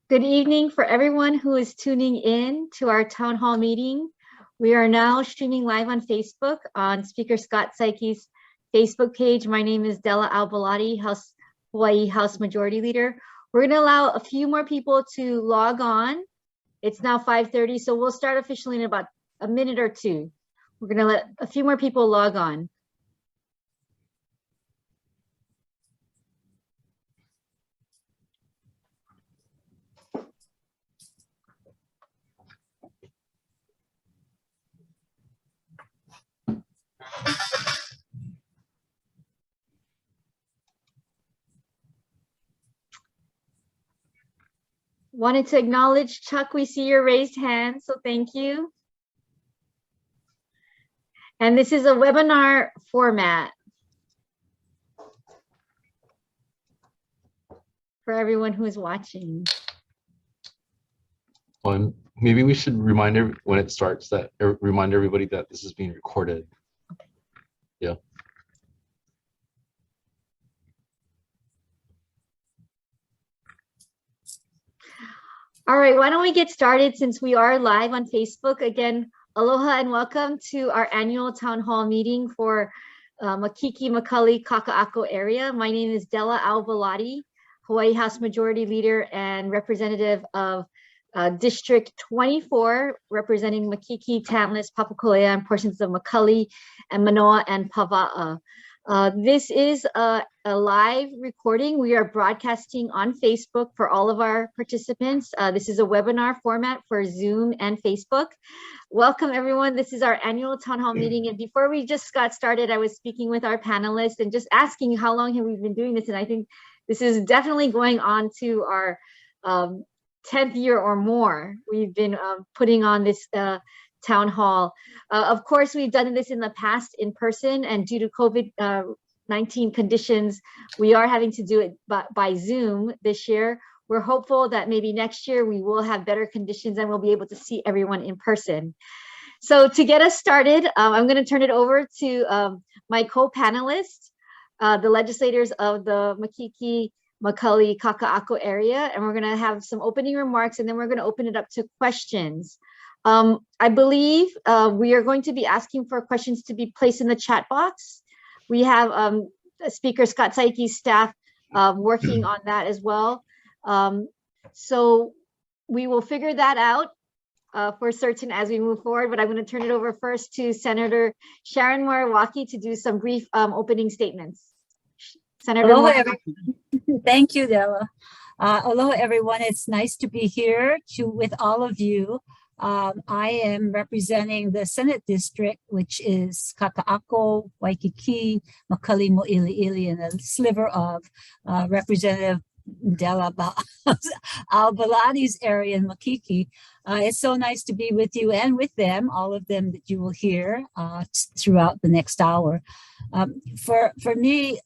Good evening for everyone who is tuning in to our town hall meeting. We are now streaming live on Facebook on Speaker Scott Saiki's Facebook page. My name is Della Au Belatti, Hawaii House Majority Leader. We're going to allow a few more people to log on. It's now 5:30, so we'll start officially in about a minute or two. We're going to let a few more people log on. Wanted to acknowledge Chuck, we see your raised hand, so thank you. And this is a webinar format for everyone who is watching. Maybe we should remind when it starts that remind everybody that this is being recorded. Okay. Yeah. All right, why don't we get started since we are live on Facebook. Again, aloha and welcome to our annual town hall meeting for Makiki, Makali, Kaka'ako area. My name is Della Au Belatti, Hawaii House Majority Leader and representative of District 24, representing Makiki, Tantalus, Papakolea, and portions of Makali and Manoa and Pava'a. This is a live recording. We are broadcasting on Facebook for all of our participants. This is a webinar format for Zoom and Facebook. Welcome everyone. This is our annual town hall meeting. And before we just got started, I was speaking with our panelists and just asking how long have we been doing this? And I think this is definitely going on to our 10th year or more. We've been putting on this town hall. Of course, we've done this in the past in person, and due to COVID-19 conditions, we are having to do it by Zoom this year. We're hopeful that maybe next year we will have better conditions and we'll be able to see everyone in person. So to get us started, I'm going to turn it over to my co-panelists, the legislators of the Makiki, Makali, Kaka'ako area, and we're going to have some opening remarks, and then we're going to open it up to questions. I believe we are going to be asking for questions to be placed in the chat box. We have Speaker Scott Saiki's staff working on that as well. So we will figure that out for certain as we move forward, but I'm going to turn it over first to Senator Sharon Moriwaki to do some brief opening statements. Senator Moriwaki. Thank you, Della. Aloha, everyone. It's nice to be here with all of you. I am representing the Senate District, which is Kaka'ako, Waikiki, Makali, Mo'ili'ili, and a sliver of Representative Della Au Belatti's area in Makiki. It's so nice to be with you and with them, all of them that you will hear throughout the next hour. For me,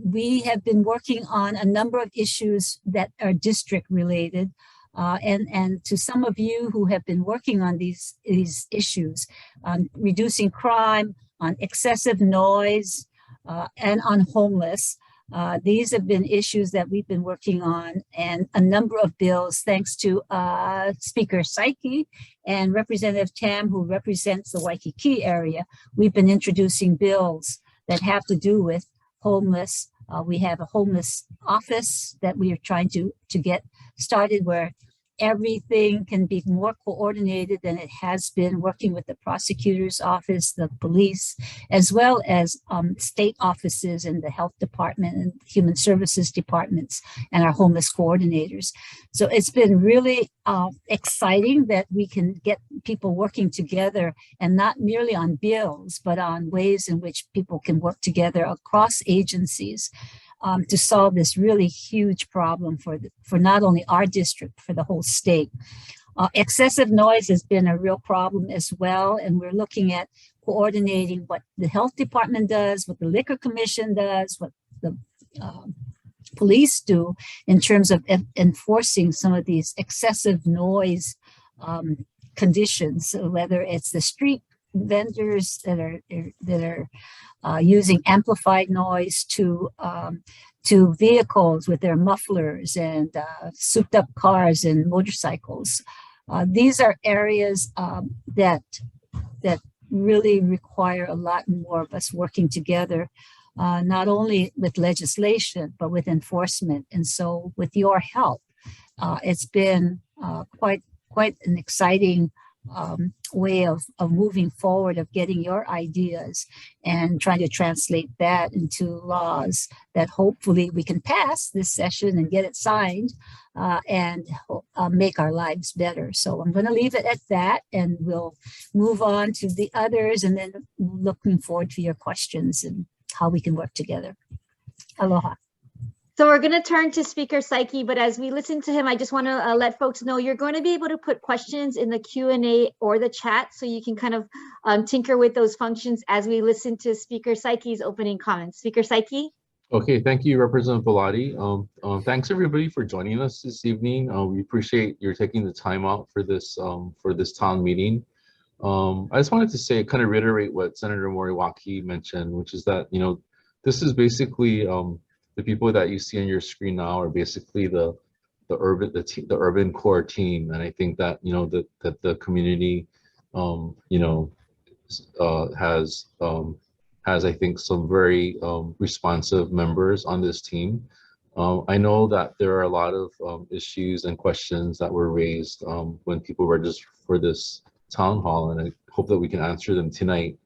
we have been working on a number of issues that are district related. And to some of you who have been working on these issues, on reducing crime, on excessive noise, and on homeless, these have been issues that we've been working on, and a number of bills, thanks to Speaker Saiki and Representative Tam, who represents the Waikiki area. We've been introducing bills that have to do with homeless. We have a homeless office that we are trying to get started, where everything can be more coordinated than it has been, working with the prosecutor's office, the police, as well as state offices and the health department and human services departments and our homeless coordinators. So it's been really exciting that we can get people working together, and not merely on bills, but on ways in which people can work together across agencies to solve this really huge problem for not only our district, for the whole state. Excessive noise has been a real problem as well, and we're looking at coordinating what the health department does, what the liquor commission does, what the police do in terms of enforcing some of these excessive noise conditions, so whether it's the street vendors that are using amplified noise to to vehicles with their mufflers and souped up cars and motorcycles. These are areas that really require a lot more of us working together, not only with legislation, but with enforcement. And so with your help, it's been quite an exciting way of moving forward, of getting your ideas and trying to translate that into laws that hopefully we can pass this session and get it signed and make our lives better. So I'm going to leave it at that, and we'll move on to the others, and then looking forward to your questions and how we can work together. Aloha. So we're going to turn to Speaker Saiki, but as we listen to him, I just want to let folks know you're going to be able to put questions in the Q&A or the chat, so you can kind of tinker with those functions as we listen to Speaker Saiki's opening comments. Speaker Saiki? Okay, thank you, Representative Belatti. Thanks everybody for joining us this evening. We appreciate your taking the time out for this town meeting. I just wanted to say, kind of reiterate what Senator Moriwaki mentioned, which is that, you know, this is basically the people that you see on your screen now are basically the urban core team, and I think that, you know, that the community, you know, has I think some very responsive members on this team. I know that there are a lot of issues and questions that were raised when people registered for this town hall, and I hope that we can answer them tonight.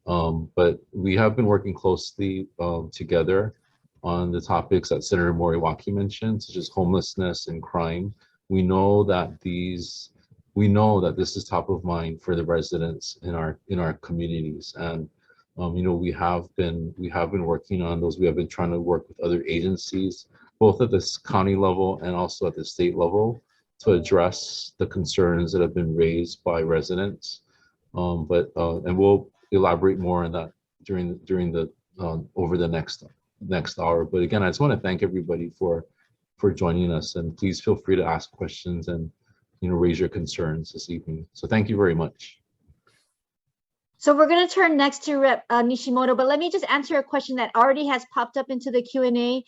But we have been working closely together on the topics that Senator Moriwaki mentioned, such as homelessness and crime. We know that this is top of mind for the residents in our communities, and you know, we have been working on those. We have been trying to work with other agencies, both at this county level and also at the state level, to address the concerns that have been raised by residents. And we'll elaborate more on that during the over the next hour. But again, I just want to thank everybody for joining us, and please feel free to ask questions and, you know, raise your concerns this evening. So thank you very much. So we're going to turn next to Rep. Nishimoto, but let me just answer a question that already has popped up into the Q&A.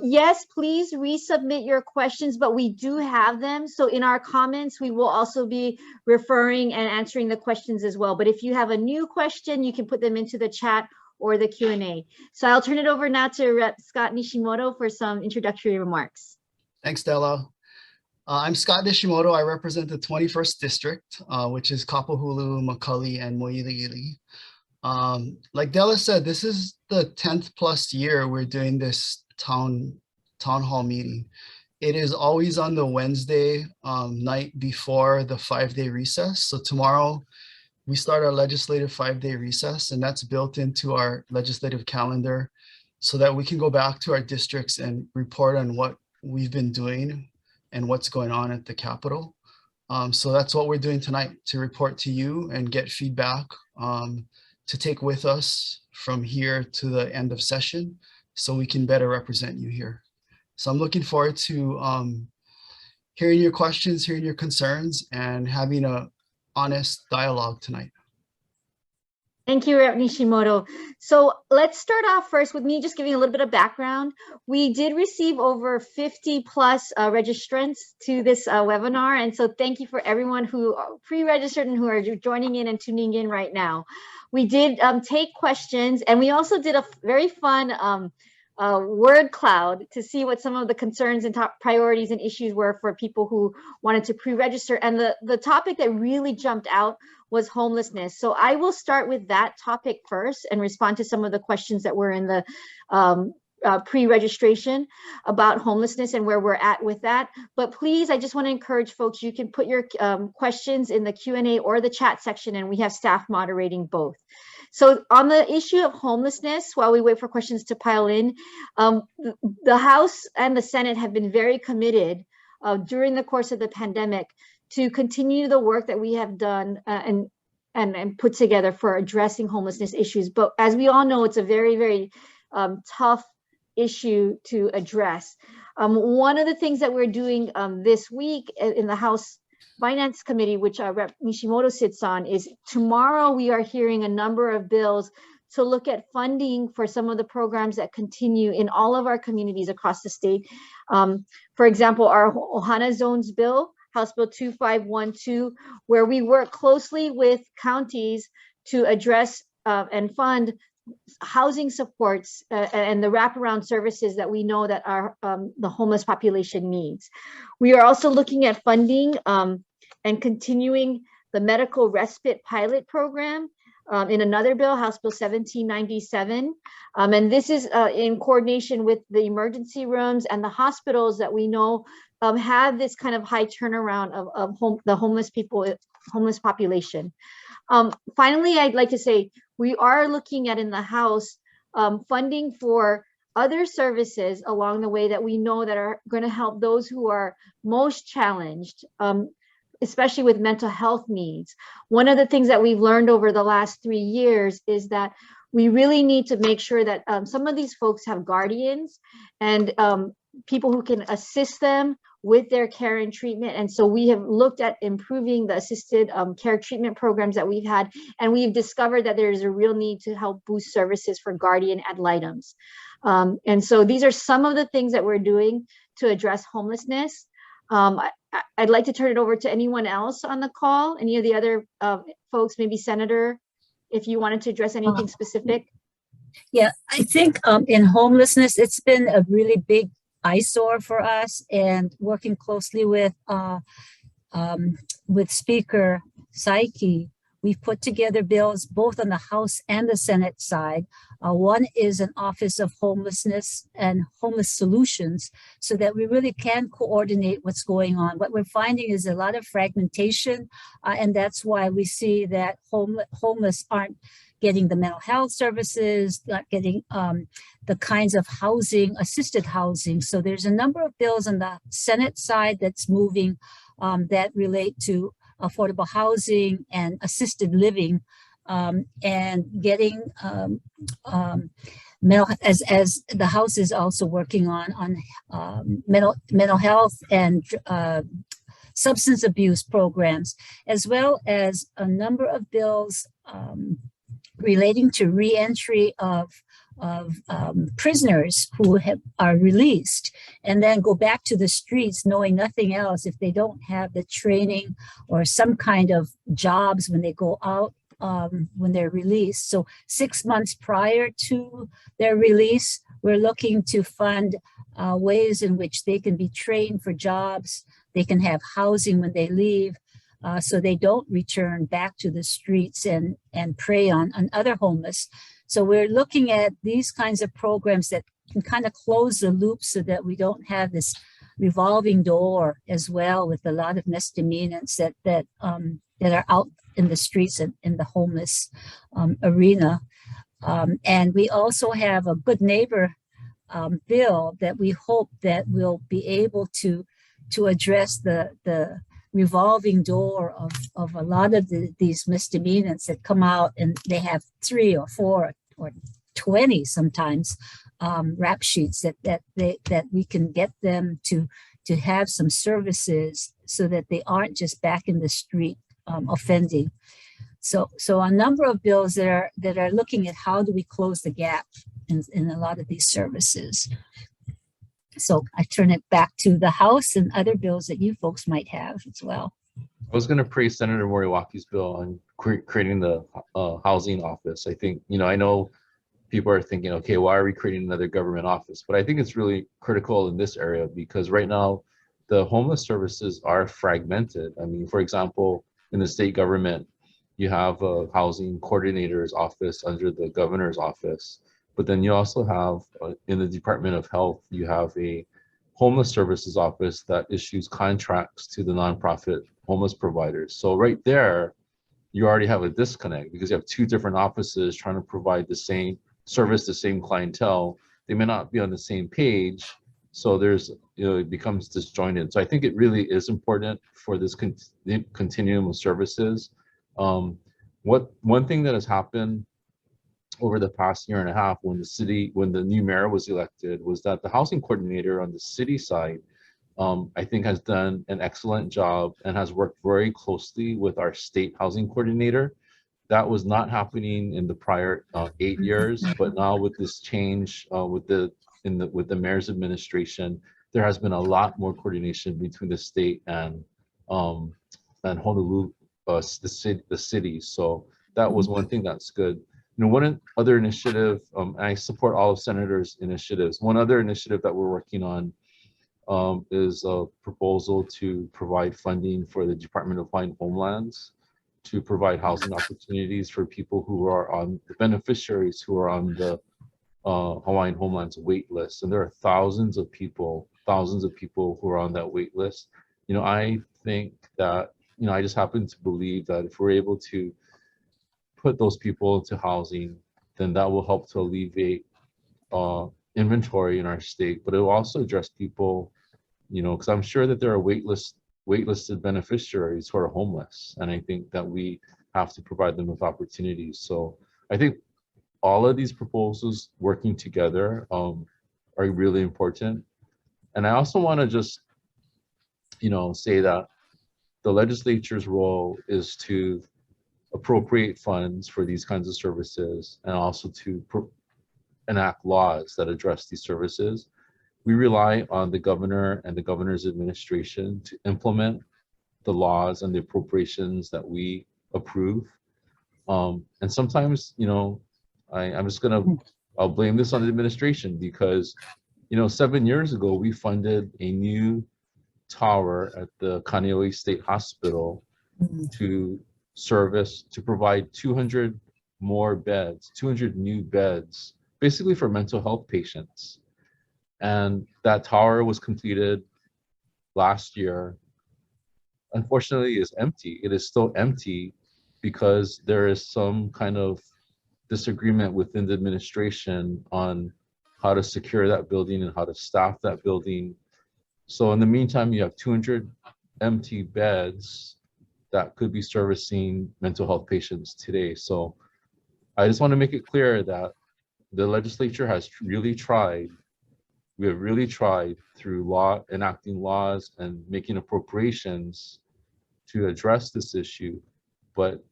Yes, please resubmit your questions, but we do have them. So in our comments, we will also be referring and answering the questions as well. But if you have a new question, you can put them into the chat or the Q&A. So I'll turn it over now to Rep. Scott Nishimoto for some introductory remarks. Thanks, Della. I'm Scott Nishimoto. I represent the 21st District, which is Kapahulu, Makali, and Moiliili. Like Della said, this is the 10th plus year we're doing this town hall meeting. It is always on the Wednesday night before the 5-day recess. So tomorrow we start our legislative 5-day recess, and that's built into our legislative calendar so that we can go back to our districts and report on what we've been doing and what's going on at the Capitol. So that's what we're doing tonight, to report to you and get feedback to take with us from here to the end of session so we can better represent you here. So I'm looking forward to hearing your questions, hearing your concerns, and having a honest dialogue tonight. Thank you, Rep. Nishimoto. So let's start off first with me just giving a little bit of background. We did receive over 50 plus registrants to this webinar. And so thank you for everyone who pre-registered and who are joining in and tuning in right now. We did take questions, and we also did a very fun word cloud to see what some of the concerns and top priorities and issues were for people who wanted to pre-register. And the topic that really jumped out was homelessness. So I will start with that topic first and respond to some of the questions that were in the pre-registration about homelessness and where we're at with that. But please, I just want to encourage folks, you can put your questions in the Q&A or the chat section, and we have staff moderating both. So on the issue of homelessness, while we wait for questions to pile in, the House and the Senate have been very committed during the course of the pandemic to continue the work that we have done and put together for addressing homelessness issues. But as we all know, it's a very, very tough issue to address. One of the things that we're doing this week in the House Finance Committee, which Rep. Nishimoto sits on, is tomorrow we are hearing a number of bills to look at funding for some of the programs that continue in all of our communities across the state. For example, our Ohana Zones Bill, House Bill 2512, where we work closely with counties to address and fund housing supports and the wraparound services that we know that our the homeless population needs. We are also looking at funding and continuing the medical respite pilot program in another bill, House Bill 1797. And this is in coordination with the emergency rooms and the hospitals that we know have this kind of high turnaround of the homeless population. Finally, I'd like to say we are looking at in the House funding for other services along the way that we know that are going to help those who are most challenged, especially with mental health needs. One of the things that we've learned over the last 3 years is that we really need to make sure that some of these folks have guardians and people who can assist them with their care and treatment. And so we have looked at improving the assisted care treatment programs that we've had, and we've discovered that there's a real need to help boost services for guardian ad litems. And so these are some of the things that we're doing to address homelessness. I'd like to turn it over to anyone else on the call, any of the other folks, maybe Senator, if you wanted to address anything specific. Yeah, I think in homelessness, it's been a really big eyesore for us, and working closely with Speaker Saiki, we've put together bills both on the House and the Senate side. One is an Office of Homelessness and Homeless Solutions, so that we really can coordinate what's going on. What we're finding is a lot of fragmentation, and that's why we see that homeless aren't getting the mental health services, not getting the kinds of housing, assisted housing. So there's a number of bills on the Senate side that's moving that relate to affordable housing and assisted living, and getting mental, as the House is also working on mental health and substance abuse programs, as well as a number of bills relating to reentry of prisoners who are released and then go back to the streets knowing nothing else if they don't have the training or some kind of jobs when they go out when they're released. So 6 months prior to their release, we're looking to fund ways in which they can be trained for jobs, they can have housing when they leave, so they don't return back to the streets and prey on other homeless. So we're looking at these kinds of programs that can kind of close the loop so that we don't have this revolving door as well with a lot of misdemeanors that are out in the streets and in the homeless arena. And we also have a good neighbor bill that we hope that will be able to address the revolving door of a lot of these misdemeanors that come out and they have 3 or 4 or 20 sometimes rap sheets that we can get them to have some services so that they aren't just back in the street offending. So a number of bills that are looking at how do we close the gap in a lot of these services. So I turn it back to the House and other bills that you folks might have as well. I was going to praise Senator Moriwaki's bill on creating the housing office. I think, I know people are thinking, okay, why are we creating another government office? But I think it's really critical in this area because right now the homeless services are fragmented. I mean, for example, in the state government, you have a housing coordinator's office under the governor's office. But then you also have, in the Department of Health, you have a homeless services office that issues contracts to the nonprofit homeless providers. So right there, you already have a disconnect because you have 2 different offices trying to provide the same service, the same clientele. They may not be on the same page. So there's, it becomes disjointed. So I think it really is important for this continuum of services. One thing that has happened over the past year and a half when the new mayor was elected was that the housing coordinator on the city side, I think has done an excellent job and has worked very closely with our state housing coordinator That was not happening in the prior 8 years, but now with this change with the mayor's administration, there has been a lot more coordination between the state and Honolulu, the city. So that was one thing that's good. One other initiative, and I support all of Senator's initiatives. One other initiative that we're working on is a proposal to provide funding for the Department of Hawaiian Homelands to provide housing opportunities for people who are on the beneficiaries who are on the Hawaiian Homelands wait list. And there are thousands of people who are on that wait list. I think that, I just happen to believe that if we're able to put those people into housing, then that will help to alleviate inventory in our state, but it will also address people, because I'm sure that there are waitlisted beneficiaries who are homeless, and I think that we have to provide them with opportunities. So I think all of these proposals working together are really important. And I also want to just, say that the legislature's role is to appropriate funds for these kinds of services and also to enact laws that address these services. We rely on the governor and the governor's administration to implement the laws and the appropriations that we approve. And sometimes, I'll blame this on the administration because, 7 years ago, we funded a new tower at the Kaneohe State Hospital to provide 200 more beds, 200 new beds, basically for mental health patients. And that tower was completed last year. Unfortunately, it's empty. It is still empty because there is some kind of disagreement within the administration on how to secure that building and how to staff that building. So in the meantime, you have 200 empty beds that could be servicing mental health patients today. So I just want to make it clear that the legislature has really tried. We have really tried through enacting laws and making appropriations to address this issue, but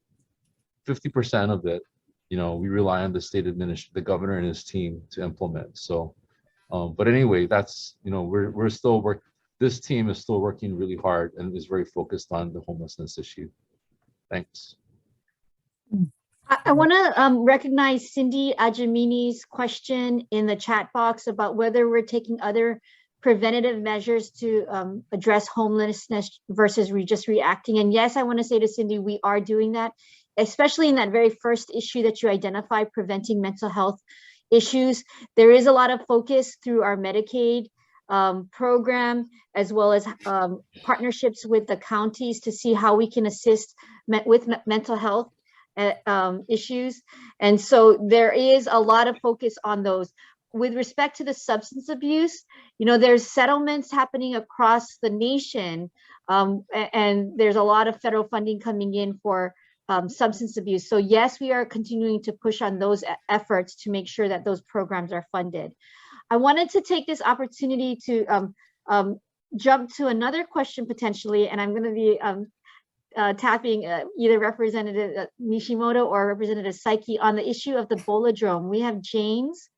50% of it, we rely on the governor and his team to implement. So, but anyway, that's, this team is still working really hard and is very focused on the homelessness issue. Thanks. I want to recognize Cindy Ajamini's question in the chat box about whether we're taking other preventative measures to address homelessness versus just reacting. And yes, I want to say to Cindy, we are doing that, especially in that very first issue that you identify, preventing mental health issues. There is a lot of focus through our Medicaid program, as well as partnerships with the counties to see how we can assist with mental health issues. And so there is a lot of focus on those. With respect to the substance abuse, there's settlements happening across the nation, and there's a lot of federal funding coming in for substance abuse. So yes, we are continuing to push on those efforts to make sure that those programs are funded. I wanted to take this opportunity to jump to another question potentially, and I'm going to be tapping either Representative Nishimoto or Representative Saiki on the issue of the Bolodrome. We have James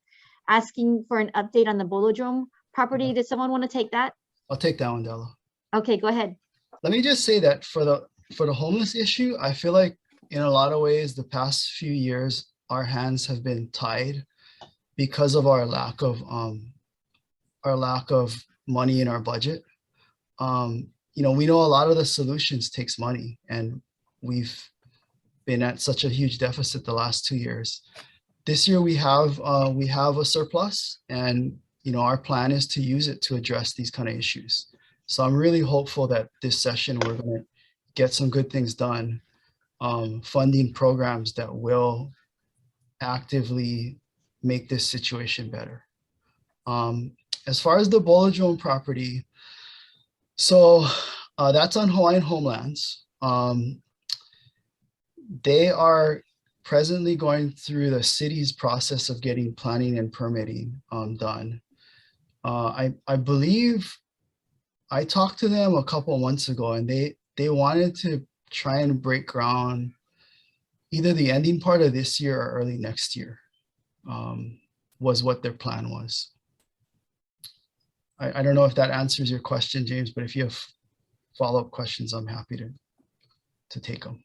asking for an update on the Bolodrome property. Does someone want to take that? I'll take that one, Della. Okay, go ahead. Let me just say that for the homeless issue, I feel like in a lot of ways, the past few years, our hands have been tied because of our lack of money in our budget. We know a lot of the solutions takes money, and we've been at such a huge deficit the last 2 years. This year we have a surplus, and our plan is to use it to address these kind of issues. So I'm really hopeful that this session we're going to get some good things done, funding programs that will actively make this situation better. As far as the Bolodrome property, so that's on Hawaiian Homelands. They are presently going through the city's process of getting planning and permitting done. I believe I talked to them a couple months ago, and they wanted to try and break ground, either the ending part of this year or early next year, was what their plan was. I don't know if that answers your question, James, but if you have follow-up questions, I'm happy to take them.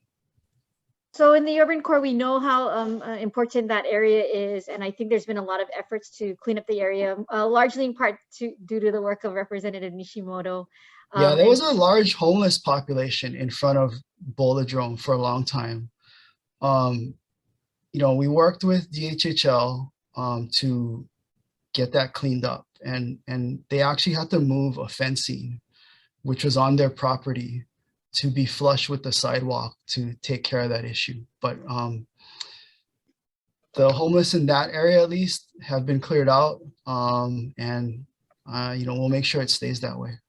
So in the urban core, we know how important that area is, and I think there's been a lot of efforts to clean up the area, largely in part due to the work of Representative Nishimoto. Yeah, there was a large homeless population in front of Bolodrome for a long time. You know, we worked with DHHL to get that cleaned up, and they actually had to move a fencing, which was on their property, to be flush with the sidewalk to take care of that issue. But the homeless in that area, at least, have been cleared out, and you know, we'll make sure it stays that way.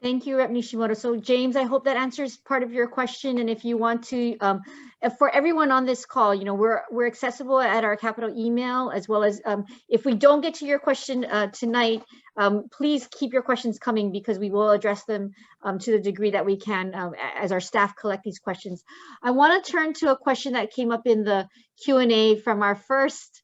Thank you, Rep. Nishimoto. So James, I hope that answers part of your question. And if you want to, for everyone on this call, you know, we're accessible at our Capital email, as well as if we don't get to your question tonight, please keep your questions coming, because we will address them to the degree that we can as our staff collect these questions. I want to turn to a question that came up in the Q&A from our first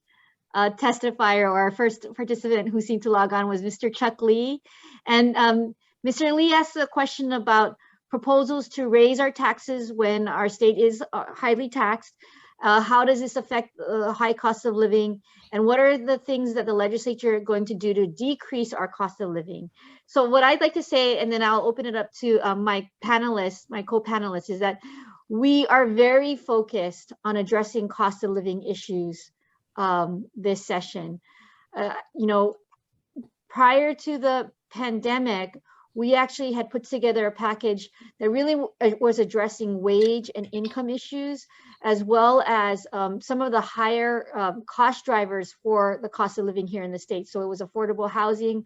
testifier, or our first participant who seemed to log on, was Mr. Chuck Lee. And Mr. Lee asked a question about proposals to raise our taxes when our state is highly taxed. How does this affect the high cost of living? And what are the things that the legislature are going to do to decrease our cost of living? So what I'd like to say, and then I'll open it up to my panelists, my co-panelists, is that we are very focused on addressing cost of living issues this session. You know, prior to the pandemic, we actually had put together a package that really was addressing wage and income issues, as well as some of the higher cost drivers for the cost of living here in the state. So it was affordable housing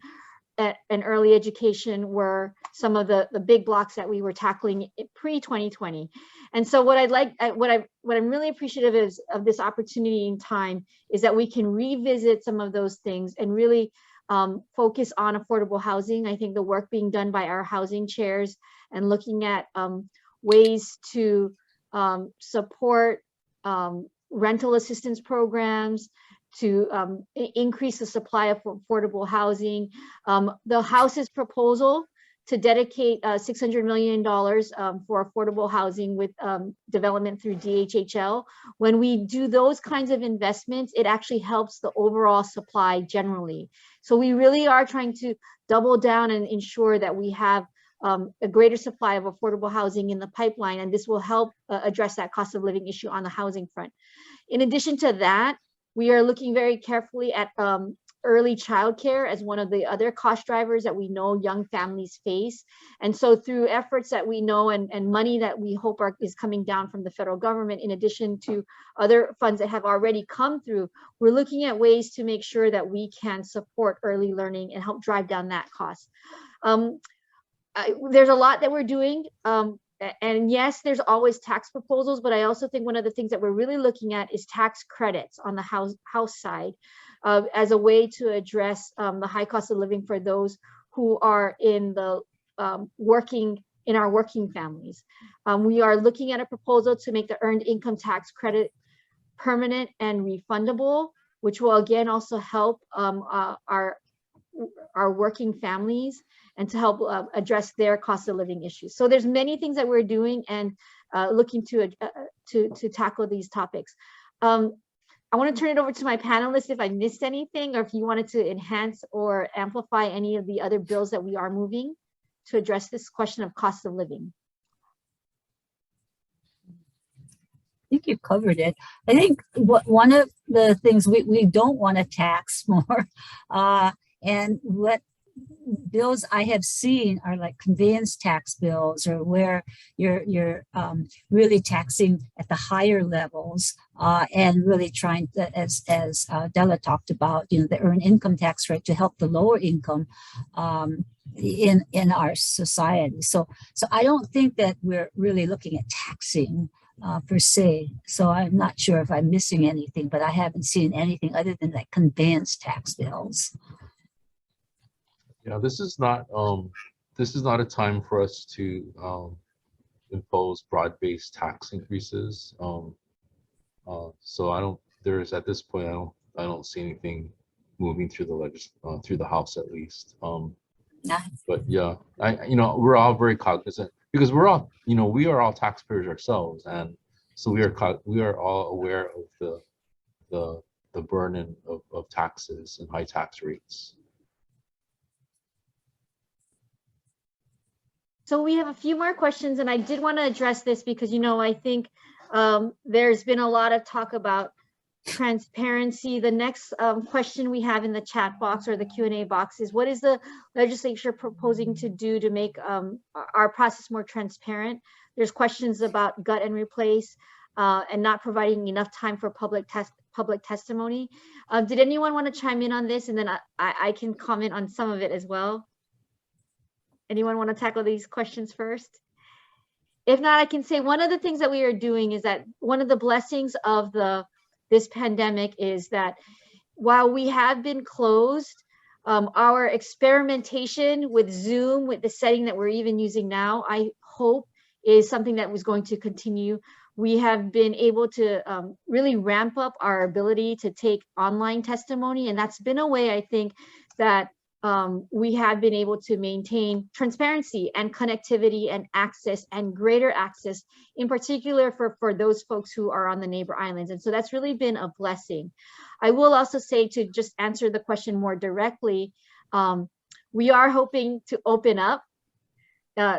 and early education were some of the big blocks that we were tackling pre-2020. And so what I'm really appreciative of this opportunity in time is that we can revisit some of those things and really focus on affordable housing. I think the work being done by our housing chairs and looking at ways to support rental assistance programs, to increase the supply of affordable housing. The House's proposal to dedicate $600 million for affordable housing with development through DHHL. When we do those kinds of investments, it actually helps the overall supply generally. So we really are trying to double down and ensure that we have a greater supply of affordable housing in the pipeline, and this will help address that cost of living issue on the housing front. In addition to that, we are looking very carefully at early childcare as one of the other cost drivers that we know young families face. And so through efforts that we know and money that we hope is coming down from the federal government, in addition to other funds that have already come through, we're looking at ways to make sure that we can support early learning and help drive down that cost. There's a lot that we're doing. And yes, there's always tax proposals, but I also think one of the things that we're really looking at is tax credits on the house side as a way to address the high cost of living for those who are in the working families. We are looking at a proposal to make the earned income tax credit permanent and refundable, which will again also help our working families and to help address their cost of living issues. So there's many things that we're doing and looking to tackle these topics. I want to turn it over to my panelists if I missed anything, or if you wanted to enhance or amplify any of the other bills that we are moving to address this question of cost of living. I think you covered it. I think one of the things we don't want to tax more, and what bills I have seen are like conveyance tax bills, or where you're really taxing at the higher levels, and really trying to, as Della talked about, you know, the earned income tax rate to help the lower income in our society. So I don't think that we're really looking at taxing per se. So I'm not sure if I'm missing anything, but I haven't seen anything other than like conveyance tax bills. Yeah, this is not a time for us to impose broad-based tax increases. So at this point, I don't see anything moving through through the House at least. But yeah, we're all very cognizant because we are all taxpayers ourselves, and so we are all aware of the burden of taxes and high tax rates. So we have a few more questions, and I did want to address this because, I think there's been a lot of talk about transparency. The next question we have in the chat box or the Q&A box is, what is the legislature proposing to do to make our process more transparent? There's questions about gut and replace and not providing enough time for public testimony. Did anyone want to chime in on this? And then I can comment on some of it as well. Anyone want to tackle these questions first? If not, I can say one of the things that we are doing is that one of the blessings of this pandemic is that while we have been closed, our experimentation with Zoom, with the setting that we're even using now, I hope is something that was going to continue. We have been able to really ramp up our ability to take online testimony, and that's been a way, I think, that we have been able to maintain transparency and connectivity and access and greater access, in particular for those folks who are on the neighbor islands. And so that's really been a blessing. I will also say, to just answer the question more directly, we are hoping to open up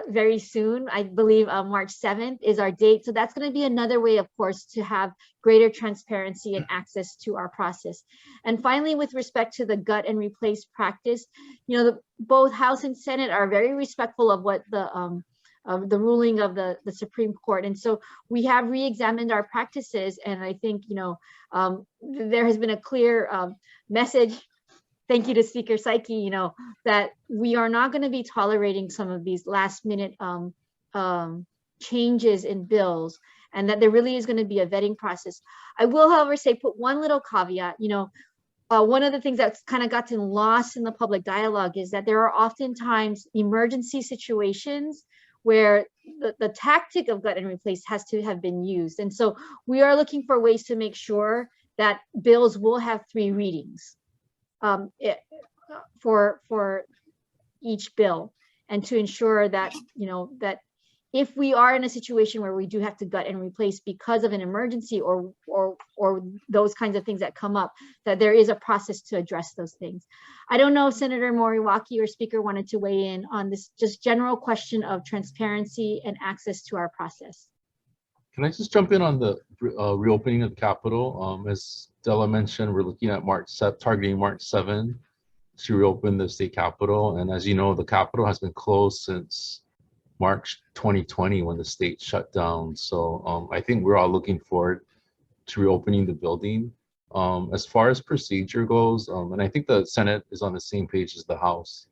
very soon. I believe March 7th is our date. So that's going to be another way, of course, to have greater transparency and access to our process. And finally, with respect to the gut and replace practice, both House and Senate are very respectful of what the ruling of the Supreme Court. And so we have re-examined our practices. And I think, there has been a clear message. Thank you to Speaker Saiki, that we are not going to be tolerating some of these last minute changes in bills, and that there really is going to be a vetting process. I will, however, put one little caveat. One of the things that's kind of gotten lost in the public dialogue is that there are oftentimes emergency situations where the tactic of gut and replace has to have been used. And so we are looking for ways to make sure that bills will have 3 readings. For each bill, and to ensure that that if we are in a situation where we do have to gut and replace because of an emergency or those kinds of things that come up, that there is a process to address those things. I don't know if Senator Moriwaki or Speaker wanted to weigh in on this just general question of transparency and access to our process. Can I just jump in on the reopening of the Capitol? As Della mentioned, we're looking at targeting March 7 to reopen the state Capitol. And as you know, the Capitol has been closed since March 2020 when the state shut down. So I think we're all looking forward to reopening the building. As far as procedure goes, and I think the Senate is on the same page as the House,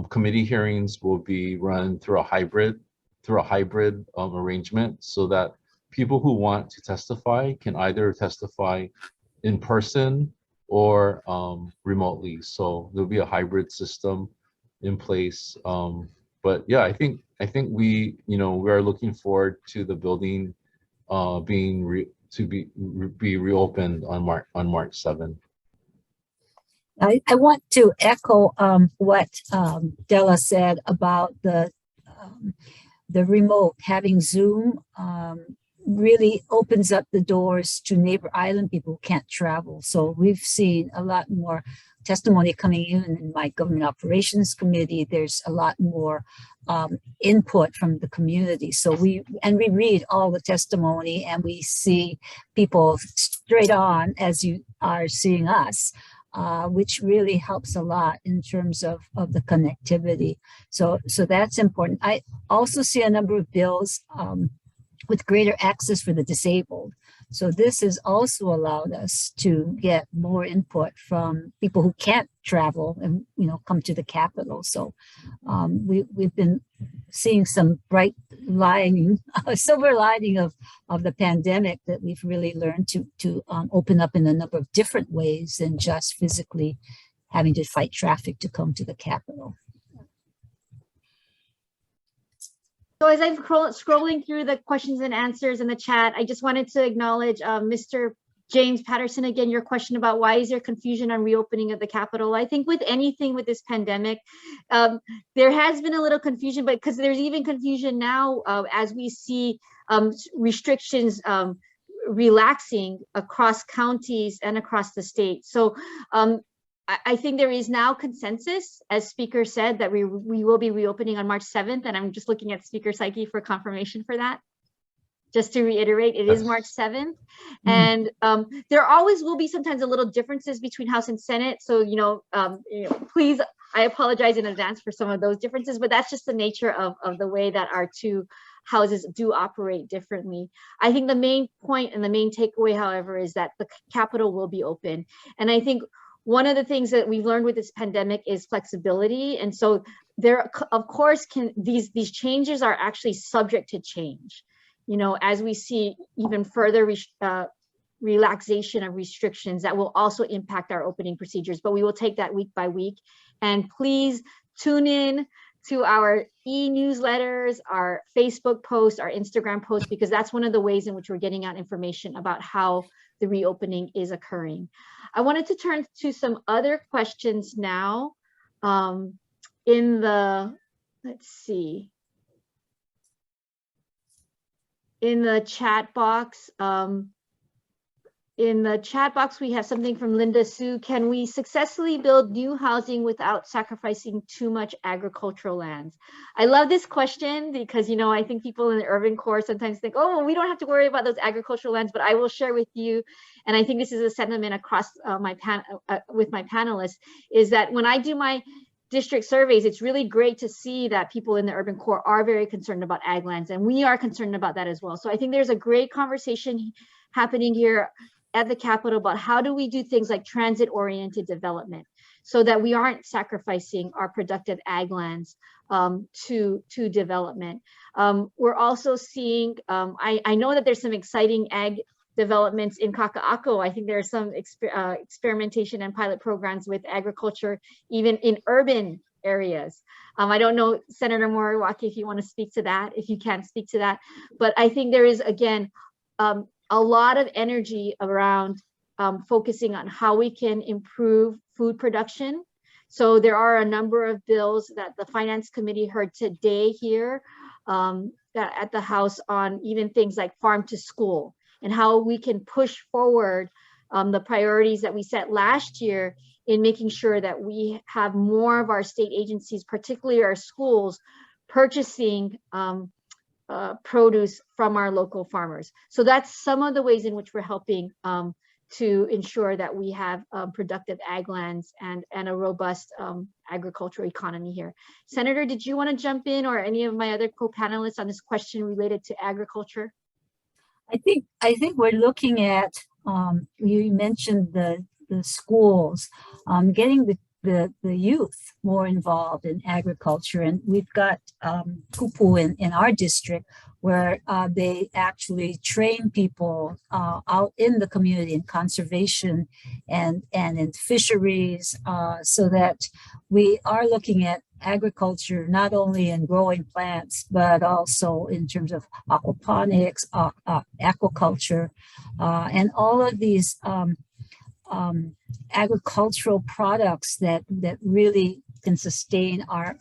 committee hearings will be run through a hybrid arrangement, so that people who want to testify can either testify in person or remotely. So there'll be a hybrid system in place. But yeah, I think we are looking forward to the building being reopened on March 7. I want to echo what Della said about the remote. Having Zoom really opens up the doors to neighbor island people who can't travel. So we've seen a lot more testimony coming in my government operations committee. There's a lot more input from the community. So we read all the testimony, and we see people straight on as you are seeing us, which really helps a lot in terms of the connectivity. So that's important. I also see a number of bills with greater access for the disabled. So this has also allowed us to get more input from people who can't travel and come to the Capitol. So we've been seeing some bright lining, silver lining of the pandemic, that we've really learned to open up in a number of different ways than just physically having to fight traffic to come to the Capitol. So as I'm scrolling through the questions and answers in the chat, I just wanted to acknowledge Mr. James Patterson, again, your question about why is there confusion on reopening of the Capitol? I think with anything with this pandemic, there has been a little confusion, but because there's even confusion now as we see restrictions relaxing across counties and across the state. So I think there is now consensus, as Speaker said, that we will be reopening on March 7th, and I'm just looking at Speaker Saiki for confirmation for that. Just to reiterate, it is March 7th. And there always will be sometimes a little differences between House and Senate. So, please, I apologize in advance for some of those differences, but that's just the nature of the way that our two houses do operate differently. I think the main point and the main takeaway, however, is that the Capitol will be open. And I think one of the things that we've learned with this pandemic is flexibility. And so there, of course, these changes are actually subject to change. As we see even further relaxation of restrictions that will also impact our opening procedures, but we will take that week by week. And please tune in to our e-newsletters, our Facebook posts, our Instagram posts, because that's one of the ways in which we're getting out information about how the reopening is occurring. I wanted to turn to some other questions now in the, let's see. In the chat box, we have something from Linda Sue. Can we successfully build new housing without sacrificing too much agricultural lands? I love this question because, I think people in the urban core sometimes think, oh, well, we don't have to worry about those agricultural lands, but I will share with you, and I think this is a sentiment across with my panelists, is that when I do my district surveys, it's really great to see that people in the urban core are very concerned about ag lands, and we are concerned about that as well. So I think there's a great conversation happening here at the Capitol about how do we do things like transit-oriented development so that we aren't sacrificing our productive ag lands to development. We're also seeing, I know that there's some exciting ag developments in Kaka'ako. I think there are some experimentation and pilot programs with agriculture, even in urban areas. I don't know, Senator Moriwaki, if you want to speak to that, if you can speak to that. But I think there is, again, a lot of energy around focusing on how we can improve food production. So there are a number of bills that the Finance Committee heard today here at the House on even things like farm to school, and how we can push forward the priorities that we set last year in making sure that we have more of our state agencies, particularly our schools, purchasing produce from our local farmers. So that's some of the ways in which we're helping to ensure that we have productive ag lands and a robust agricultural economy here. Senator, did you want to jump in, or any of my other co-panelists, on this question related to agriculture? I think we're looking at, you mentioned the schools, getting the youth more involved in agriculture. And we've got kupu in our district where they actually train people out in the community in conservation and in fisheries, so that we are looking at agriculture not only in growing plants, but also in terms of aquaponics, aquaculture, and all of these agricultural products that really can sustain our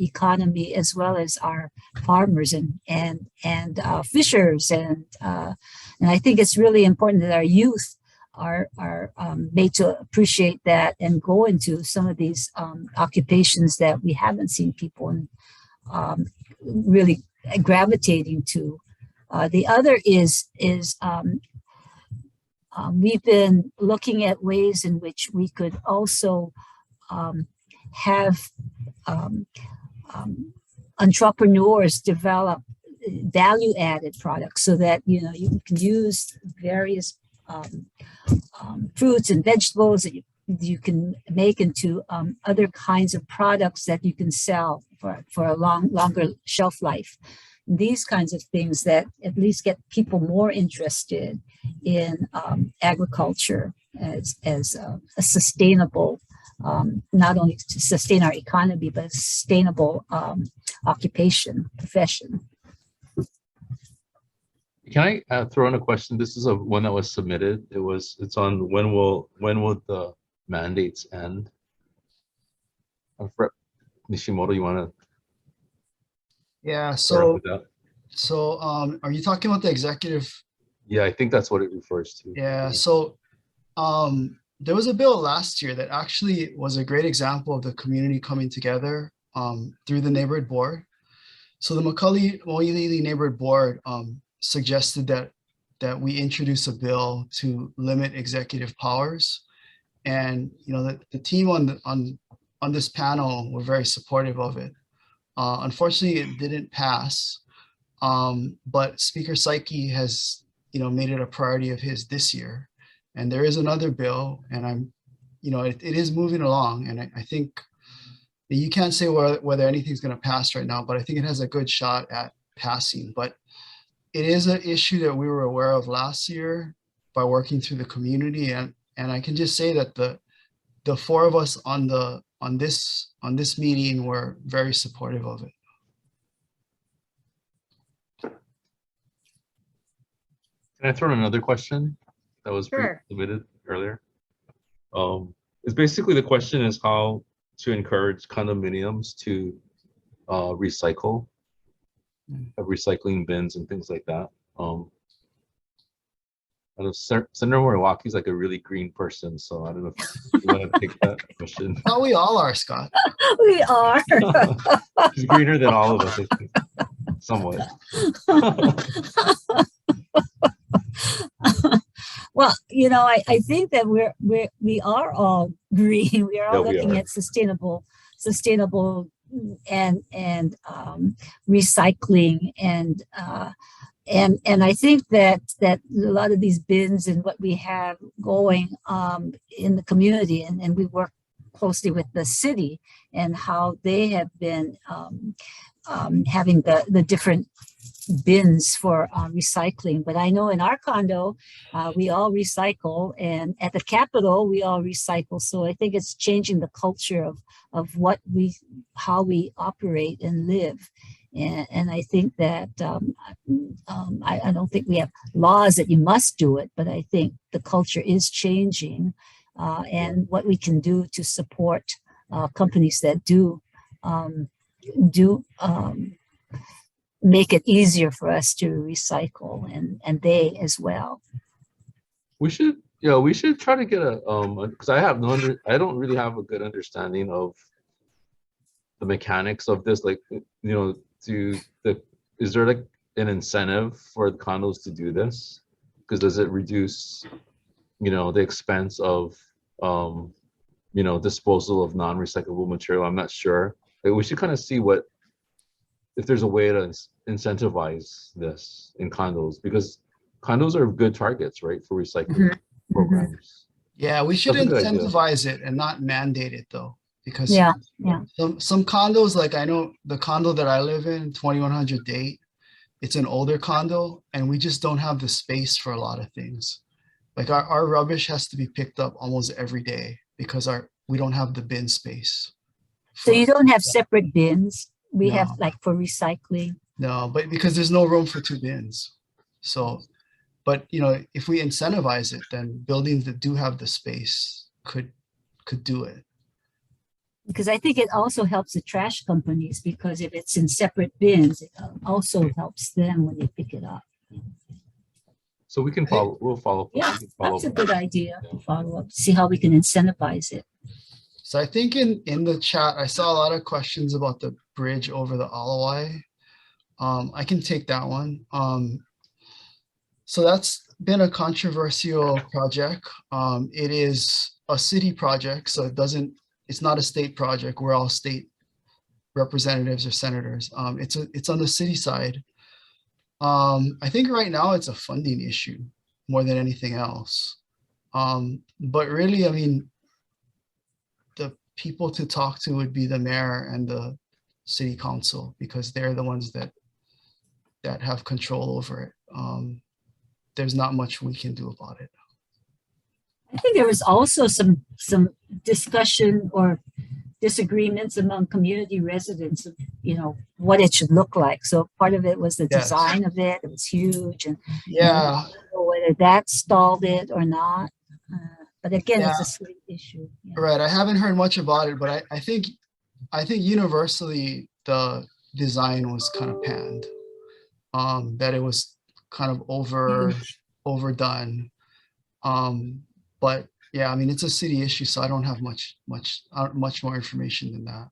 economy, as well as our farmers and fishers, and I think it's really important that our youth are made to appreciate that and go into some of these occupations that we haven't seen people really gravitating to. The other is we've been looking at ways in which we could also have entrepreneurs develop value-added products, so that you can use various fruits and vegetables that you can make into other kinds of products that you can sell for a longer shelf life. These kinds of things that at least get people more interested in agriculture as a sustainable not only to sustain our economy, but a sustainable occupation, profession. Can I throw in a question? This is one that was submitted. It's on when will the mandates end? Nishimoto, you want to? Yeah, so are you talking about the executive? Yeah, I think that's what it refers to. Yeah, so there was a bill last year that actually was a great example of the community coming together through the neighborhood board. So the Moilili neighborhood board suggested that we introduce a bill to limit executive powers, and the team on this panel were very supportive of it. Unfortunately, it didn't pass, but Speaker Saiki has made it a priority of his this year, and there is another bill, and it is moving along, and I think you can't say whether anything's going to pass right now, but I think it has a good shot at passing. But it is an issue that we were aware of last year by working through the community, and I can just say that the four of us on this meeting were very supportive of it. Can I throw in another question that was submitted earlier? It's basically, the question is how to encourage condominiums to recycle, have recycling bins and things like that. I know Senator Moriwaki is like a really green person, so I don't know if you want to take that question. Oh, we all are, Scott. We are. She's greener than all of us, I think, somewhat. Well, I think that we are all green. We are all looking at sustainable and recycling, and I think that a lot of these bins and what we have going in the community, and we work closely with the city and how they have been having the different bins for recycling. But I know in our condo, we all recycle, and at the Capitol, we all recycle. So I think it's changing the culture of how we operate and live. And I think that I don't think we have laws that you must do it, but I think the culture is changing, and what we can do to support companies that do make it easier for us to recycle, and they as well. We should try to get because I don't really have a good understanding of the mechanics of this. Like, is there like an incentive for the condos to do this? Because does it reduce, the expense of, disposal of non-recyclable material? I'm not sure. Like, we should kind of see if there's a way to incentivize this in condos, because condos are good targets, right, for recycling programs. Yeah, we should incentivize it and not mandate it, though, because some condos, like I know the condo that I live in, 2100 Date, it's an older condo, and we just don't have the space for a lot of things. Like our rubbish has to be picked up almost every day because we don't have the bin space. So you don't have separate bins? We have like for recycling? No, but because there's no room for two bins. So, but if we incentivize it, then buildings that do have the space could do it. Because I think it also helps the trash companies, because if it's in separate bins, it also helps them when they pick it up. So we'll follow up. Yeah, that's a good idea to follow up, see how we can incentivize it. So I think in the chat, I saw a lot of questions about the bridge over the Alawai. I can take that one. So that's been a controversial project. It is a city project, so it's not a state project. We're all state representatives or senators. It's on the city side. I think right now it's a funding issue more than anything else. But really, I mean, the people to talk to would be the mayor and the city council, because they're the ones that have control over it. There's not much we can do about it. I think there was also some discussion or disagreements among community residents of, you know, what it should look like. So part of it was the Yes. design of it. It was huge, and Yeah, I don't know whether that stalled it or not. But again, it's Yeah. a state issue. Yeah. right. I haven't heard much about it, but I think universally the design was kind of panned. That it was kind of Huge. overdone. But yeah, I mean, it's a city issue, so I don't have much more information than that.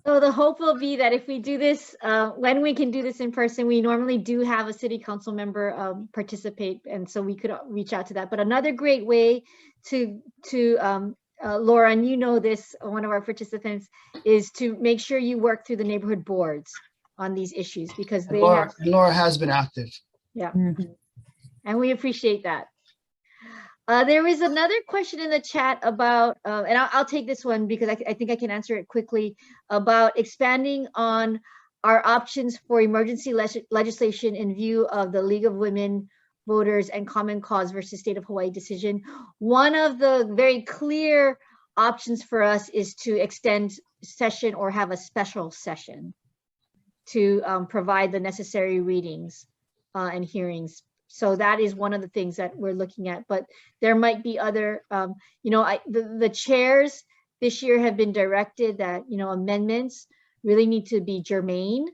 So the hope will be that if we do this, when we can do this in person, we normally do have a city council member participate, and so we could reach out to that. But another great way to Laura, and you know this, one of our participants, is to make sure you work through the neighborhood boards on these issues, because And they Laura, have, Laura has been active. Mhm. and we appreciate that. There is another question in the chat about, and I'll take this one because I think I can answer it quickly, about expanding on our options for emergency legislation in view of the League of Women Voters and Common Cause versus State of Hawaii decision. One of the very clear options for us is to extend session or have a special session to provide the necessary readings and hearings. So that is one of the things that we're looking at, but there might be other, you know, the chairs this year have been directed that, you know, amendments really need to be germane.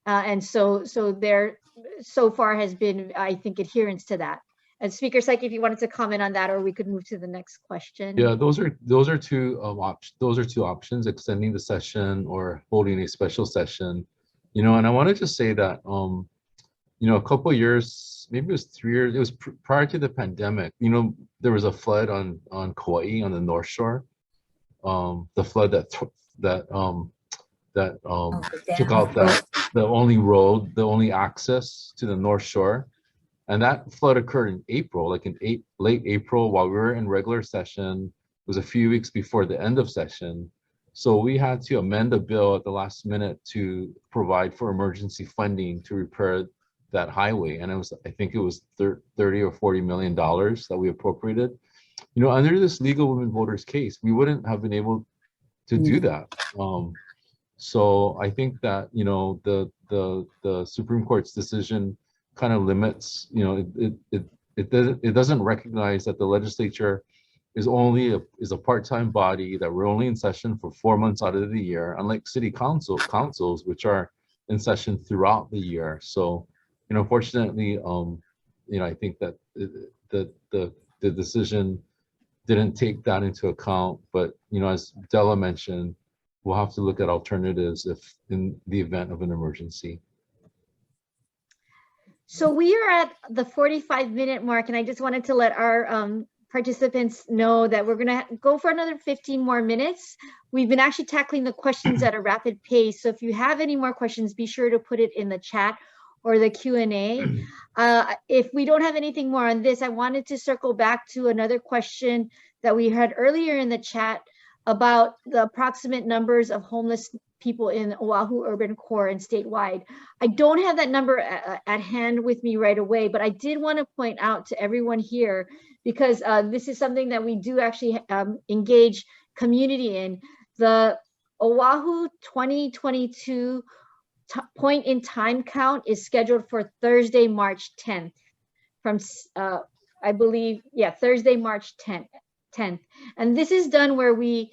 And so there so far has been, I think, adherence to that. And Speaker Saiki, if you wanted to comment on that, or we could move to the next question. Yeah, those are two options: extending the session or holding a special session. You know, and I want to just say that you know, a couple of years, maybe it was 3 years, it was prior to the pandemic, you know, there was a flood on Kauai on the North Shore. The flood that took out the only road, the only access to the North Shore. And that flood occurred in April, like in late April, while we were in regular session. It was a few weeks before the end of session. So we had to amend the bill at the last minute to provide for emergency funding to repair that highway. And it was, I think it was $30 or $40 million that we appropriated. You know, under this League of Women Voters case, we wouldn't have been able to do that. So I think that, you know, the Supreme Court's decision kind of limits, you know, it doesn't recognize that the legislature is a part-time body, that we're only in session for 4 months out of the year, unlike city councils, which are in session throughout the year. So, you know, fortunately, you know, I think that the decision didn't take that into account. But, you know, as Della mentioned, we'll have to look at alternatives if in the event of an emergency. So we are at the 45-minute mark, and I just wanted to let our participants know that we're gonna go for another 15 more minutes. We've been actually tackling the questions at a rapid pace. So if you have any more questions, be sure to put it in the chat or the Q&A. If we don't have anything more on this, I wanted to circle back to another question that we had earlier in the chat about the approximate numbers of homeless people in Oahu urban core and statewide. I don't have that number at hand with me right away, but I did want to point out to everyone here, because this is something that we do actually engage community in. The Oahu 2022 point in time count is scheduled for Thursday, March 10th from, I believe, yeah, Thursday, March 10th. And this is done where we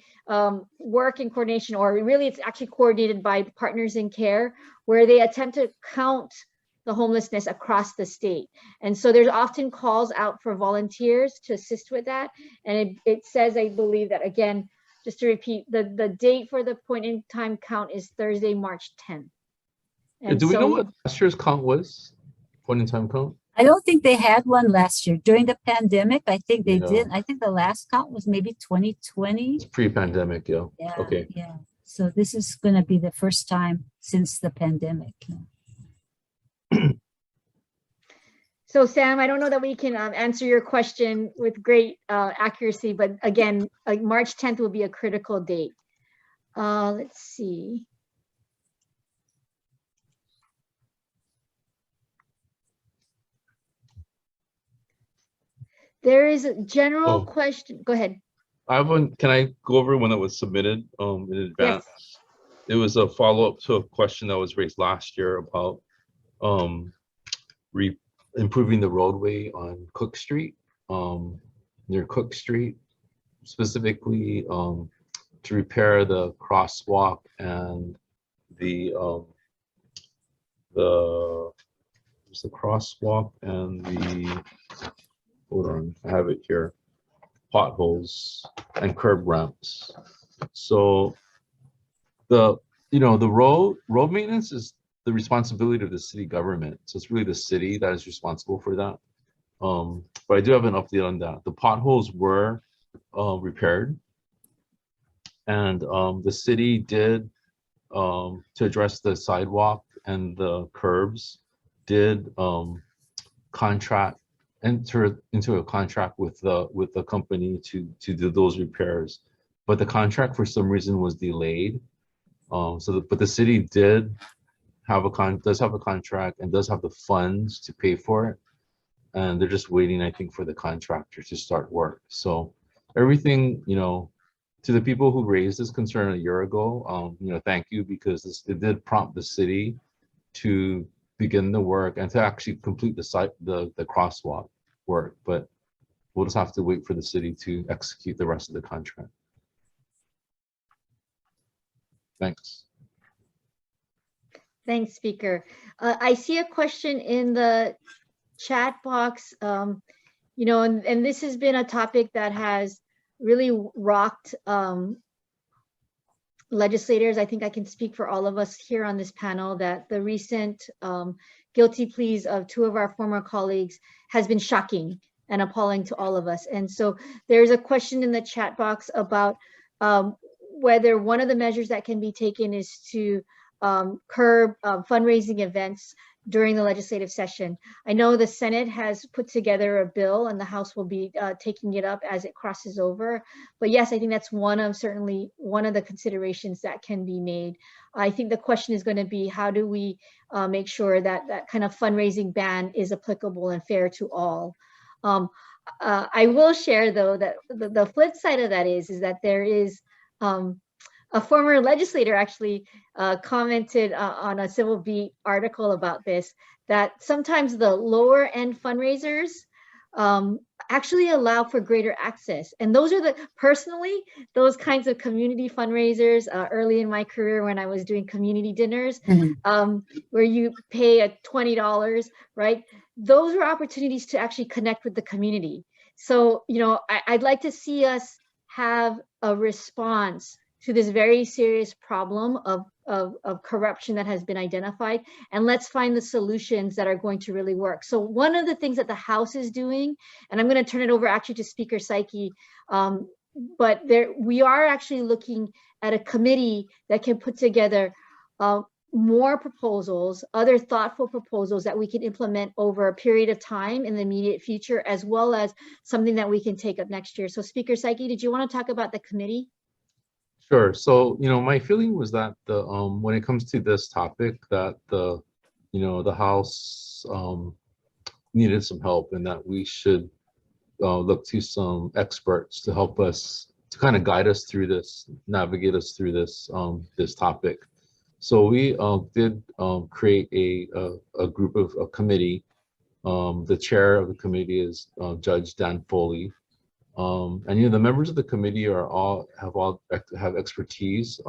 work in coordination, or really it's actually coordinated by Partners in Care, where they attempt to count the homelessness across the state. And so there's often calls out for volunteers to assist with that. And it says, I believe that, again, just to repeat, the date for the point in time count is Thursday, March 10th. And do we know what last year's count was? Point in time count? I don't think they had one last year. During the pandemic, I think they did. I think the last count was maybe 2020. It's pre-pandemic, yeah. Yeah. Okay. Yeah. So this is going to be the first time since the pandemic. Yeah. So Sam, I don't know that we can answer your question with great accuracy, but again, like March 10th will be a critical date. Let's see. There is a general Oh. question. Go ahead. I have one. Can I go over one that was submitted in advance? Yes. It was a follow-up to a question that was raised last year about improving the roadway on Cook Street, near Cook Street, specifically to repair the crosswalk and the crosswalk and the, hold on, I have it here, potholes and curb ramps. So the road maintenance is the responsibility of the city government. So it's really the city that is responsible for that. But I do have an update on that. The potholes were repaired, and the city did, to address the sidewalk and the curbs, did enter into a contract with the company to do those repairs. But the contract for some reason was delayed. But the city does have a contract and does have the funds to pay for it, and they're just waiting, I think, for the contractor to start work. So everything, to the people who raised this concern a year ago, thank you, because it did prompt the city to begin the work and to actually complete the crosswalk work. But we'll just have to wait for the city to execute the rest of the contract. Thanks. Thanks, Speaker. I see a question in the chat box, and this has been a topic that has really rocked legislators. I think I can speak for all of us here on this panel that the recent guilty pleas of two of our former colleagues has been shocking and appalling to all of us. And so there's a question in the chat box about whether one of the measures that can be taken is to curb fundraising events during the legislative session. I know the Senate has put together a bill and the House will be taking it up as it crosses over. But yes, I think that's certainly one of the considerations that can be made. I think the question is going to be, how do we make sure that that kind of fundraising ban is applicable and fair to all? I will share, though, that the flip side of that is that there is a former legislator actually commented on a Civil Beat article about this, that sometimes the lower end fundraisers actually allow for greater access. And those are personally, those kinds of community fundraisers early in my career when I was doing community dinners, where you pay a $20, right? Those are opportunities to actually connect with the community. So, I'd like to see us have a response to this very serious problem of corruption that has been identified, and let's find the solutions that are going to really work. So one of the things that the House is doing, and I'm going to turn it over actually to Speaker Saiki, but we are actually looking at a committee that can put together more proposals, other thoughtful proposals that we can implement over a period of time in the immediate future, as well as something that we can take up next year. So Speaker Saiki, did you want to talk about the committee? Sure. So, my feeling was that when it comes to this topic, that the House needed some help, and that we should look to some experts to help us, to kind of guide us through this, navigate us through this this topic. So we did create a group of a committee. The chair of the committee is Judge Dan Foley. And the members of the committee have expertise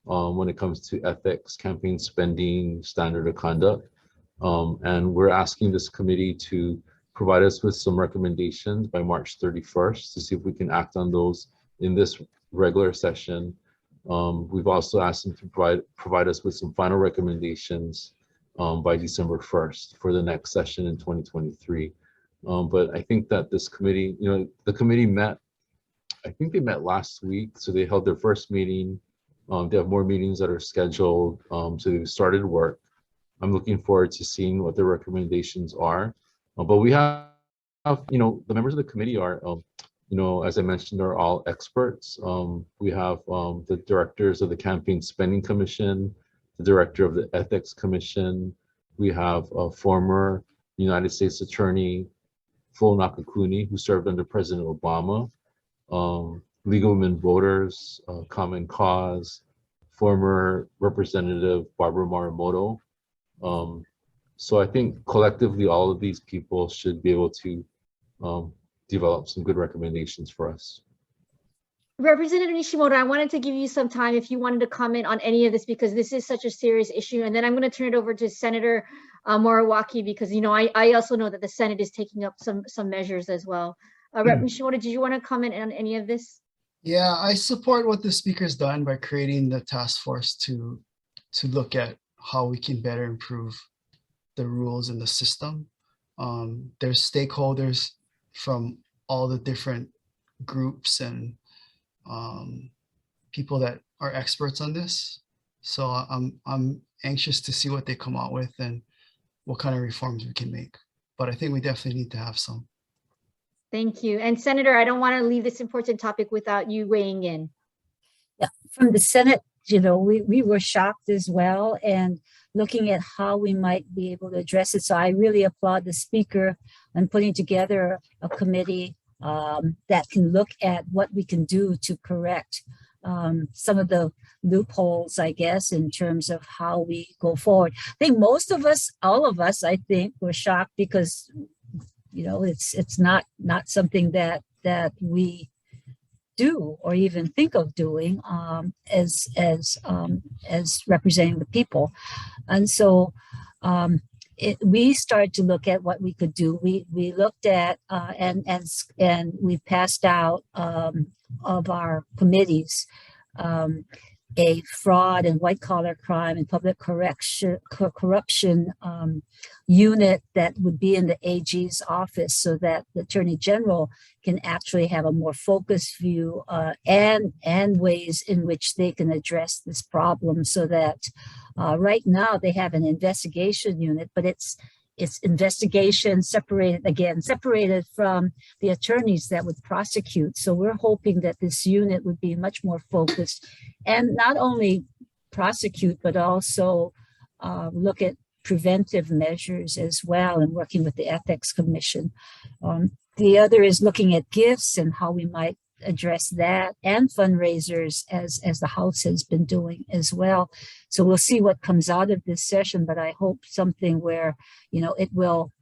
when it comes to ethics, campaign spending, standard of conduct. And we're asking this committee to provide us with some recommendations by March 31st to see if we can act on those in this regular session. We've also asked them to provide us with some final recommendations by December 1st for the next session in 2023. But I think that this committee, the committee met, I think they met last week. So they held their first meeting. They have more meetings that are scheduled. So they've started work. I'm looking forward to seeing what their recommendations are. But we have, the members of the committee are, as I mentioned, are all experts. We have the directors of the Campaign Spending Commission, the director of the Ethics Commission. We have a former United States Attorney, Fo Nakakuni, who served under President Obama, League of Women Voters, Common Cause, former Representative Barbara Maramoto. So I think collectively, all of these people should be able to develop some good recommendations for us. Representative Nishimoto, I wanted to give you some time if you wanted to comment on any of this, because this is such a serious issue. And then I'm going to turn it over to Senator Moriwaki, because, you know, I also know that the Senate is taking up some measures as well. Rep Nishimoto, did you want to comment on any of this? Yeah, I support what the speaker's done by creating the task force to look at how we can better improve the rules in the system. There's stakeholders from all the different groups and people that are experts on this. So I'm anxious to see what they come out with and what kind of reforms we can make. But I think we definitely need to have some. Thank you. And Senator, I don't want to leave this important topic without you weighing in. Yeah, from the Senate, you know, we were shocked as well, and looking at how we might be able to address it. So I really applaud the speaker on putting together a committee that can look at what we can do to correct some of the loopholes, I guess, in terms of how we go forward. I think most of us, all of us, I think, were shocked because, you know, it's not something that we do or even think of doing as representing the people. And so we started to look at what we could do. We looked at and we passed out of our committees a fraud and white collar crime and public corruption unit that would be in the AG's office, so that the Attorney General can actually have a more focused view and ways in which they can address this problem. So that right now they have an investigation unit, but it's investigation separated from the attorneys that would prosecute. So we're hoping that this unit would be much more focused and not only prosecute, but also look at preventive measures as well, and working with the Ethics Commission. The other is looking at gifts and how we might address that, and fundraisers as the House has been doing as well. So we'll see what comes out of this session, but I hope something where, you know, it will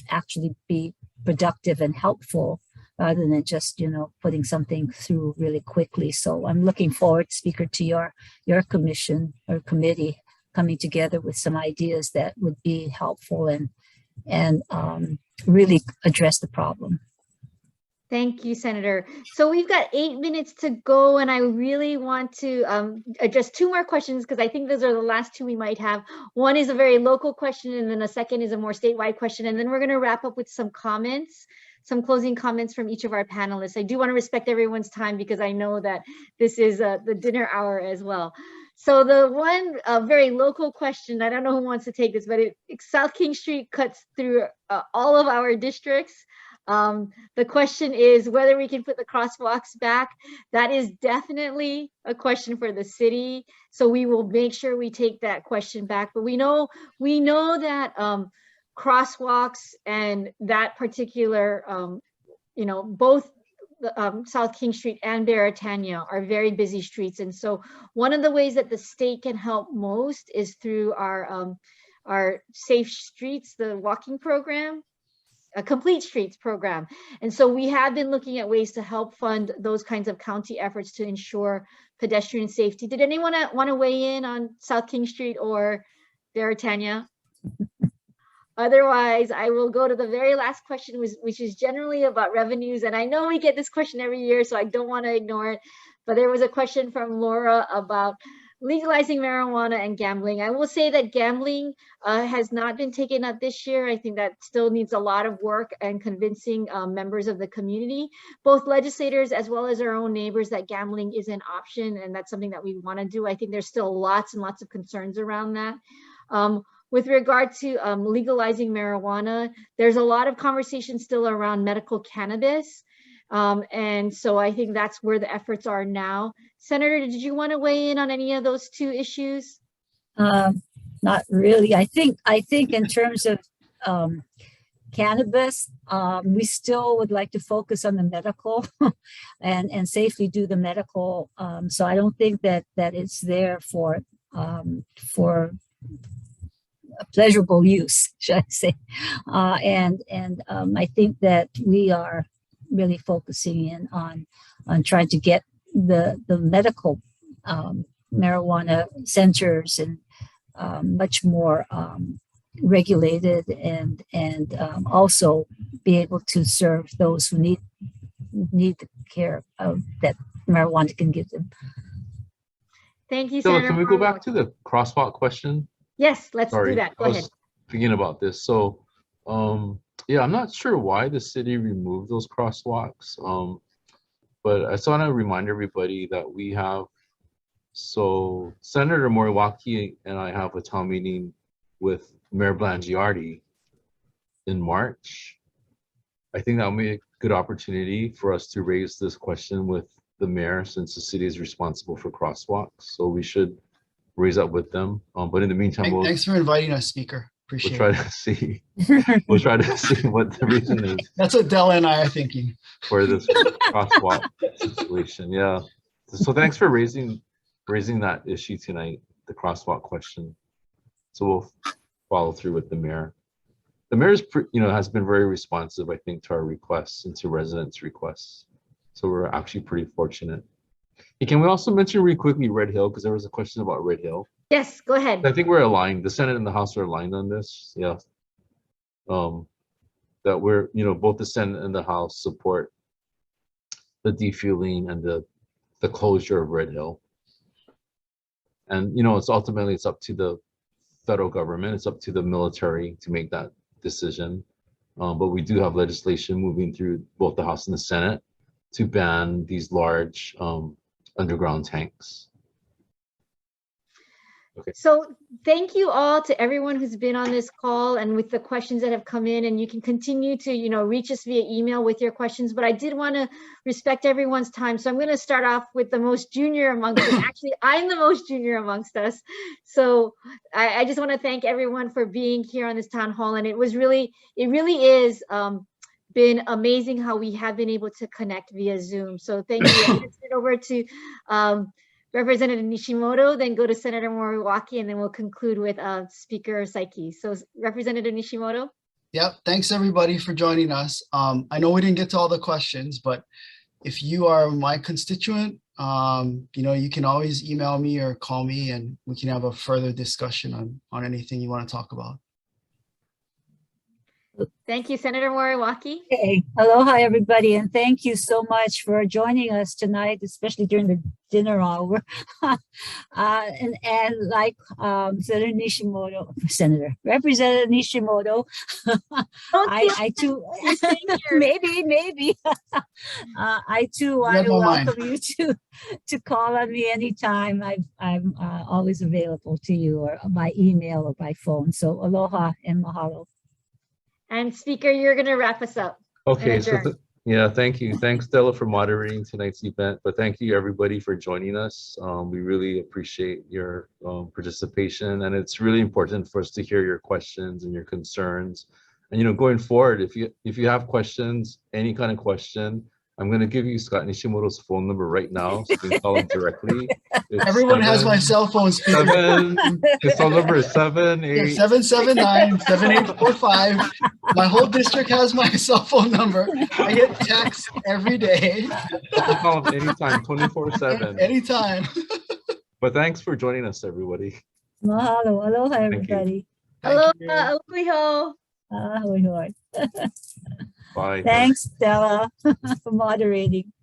actually be productive and helpful rather than just, you know, putting something through really quickly. So I'm looking forward, Speaker, to your commission or committee coming together with some ideas that would be helpful and really address the problem. Thank you, Senator. So we've got 8 minutes to go, and I really want to address 2 more questions, because I think those are the last 2 we might have. One is a very local question, and then a second is a more statewide question. And then we're going to wrap up with some comments, some closing comments from each of our panelists. I do want to respect everyone's time, because I know that this is the dinner hour as well. So the one very local question, I don't know who wants to take this, but South King Street cuts through all of our districts. The question is whether we can put the crosswalks back. That is definitely a question for the city. So we will make sure we take that question back. But we know that crosswalks and that particular, you know, both South King Street and Beretania are very busy streets. And so one of the ways that the state can help most is through our Safe Streets, the walking program, a Complete Streets program. And so we have been looking at ways to help fund those kinds of county efforts to ensure pedestrian safety. Did anyone want to weigh in on South King Street or Beretania? Otherwise, I will go to the very last question, which is generally about revenues. And I know we get this question every year, so I don't want to ignore it. But there was a question from Laura about legalizing marijuana and gambling. I will say that gambling has not been taken up this year. I think that still needs a lot of work and convincing members of the community, both legislators as well as our own neighbors, that gambling is an option, and that's something that we want to do. I think there's still lots and lots of concerns around that. With regard to legalizing marijuana, there's a lot of conversation still around medical cannabis. And so I think that's where the efforts are now. Senator, did you want to weigh in on any of those 2 issues? Not really. I think in terms of cannabis, we still would like to focus on the medical and safely do the medical. So I don't think that it's there for a pleasurable use, should I say. I think that we are really focusing in on trying to get the medical marijuana centers and much more regulated and also be able to serve those who need the care that marijuana can give them. Thank you, Della, Senator. can we go back to the crosswalk question? Yes, let's Sorry, do that. Go I ahead. was thinking about this. So, yeah, I'm not sure why the city removed those crosswalks. But I just want to remind everybody that we have, so Senator Moriwaki and I have a town meeting with Mayor Blangiardi in March. I think that'll be a good opportunity for us to raise this question with the mayor, since the city is responsible for crosswalks. So we should raise up with them. But in the meantime, Thanks for inviting us, Speaker. we'll Appreciate try it. to see what the reason is That's what Della and I are thinking. for this crosswalk situation. Yeah. So thanks for raising that issue tonight, the crosswalk question. So we'll follow through with the mayor. The mayor's, has been very responsive, I think, to our requests and to residents' requests. So we're actually pretty fortunate. Hey, can we also mention really quickly Red Hill, because there was a question about Red Hill. Yes, go ahead. I think we're aligned. The Senate and the House are aligned on this. Yeah. That we're, both the Senate and the House support the defueling and the closure of Red Hill. And, it's ultimately, it's up to the federal government. It's up to the military to make that decision. But we do have legislation moving through both the House and the Senate to ban these large underground tanks. Okay. So thank you all to everyone who's been on this call and with the questions that have come in, and you can continue to, reach us via email with your questions, but I did want to respect everyone's time. So I'm going to start off with the most junior amongst us. Actually, I'm the most junior amongst us. So I just want to thank everyone for being here on this town hall. And it really is been amazing how we have been able to connect via Zoom. So thank you. I'm going to turn it over to Representative Nishimoto, then go to Senator Moriwaki, and then we'll conclude with Speaker Saiki. So Representative Nishimoto. Yep. Thanks everybody for joining us. I know we didn't get to all the questions, but if you are my constituent, you can always email me or call me and we can have a further discussion on anything you want to talk about. Thank you, Senator Moriwaki. Okay. Aloha, everybody, and thank you so much for joining us tonight, especially during the dinner hour. and like Representative Nishimoto, I too, maybe, I too want to welcome you to call on me anytime. I'm always available to you, or by email or by phone. So aloha and mahalo. And Speaker, you're going to wrap us up. Okay, so yeah, thank you. Thanks, Della, for moderating tonight's event. But thank you, everybody, for joining us. We really appreciate your participation, and it's really important for us to hear your questions and your concerns. And going forward, if you have questions, any kind of question, I'm going to give you Scott Nishimoto's phone number right now, so you can call him directly. Everyone has my cell phone. His phone number is 779-7845. My whole district has my cell phone number. I get texts every day. You can call him anytime, 24/7. Anytime. But thanks for joining us, everybody. Mahalo. Aloha, everybody. Aloha. Aloha. Bye. Thanks, Della, for moderating.